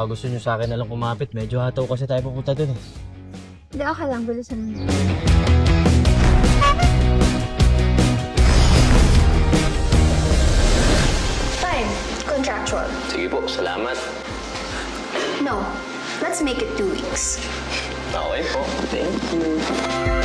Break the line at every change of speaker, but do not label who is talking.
gusto nyo sa akin na lang kumapit, medyo hataw kasi tayo pupunta dun eh.
Hindi, okay lang. Bilisan mo.
Fine. Contractual.
Sige po, salamat.
No. Let's make it 2 weeks.
Okay po. Thank you.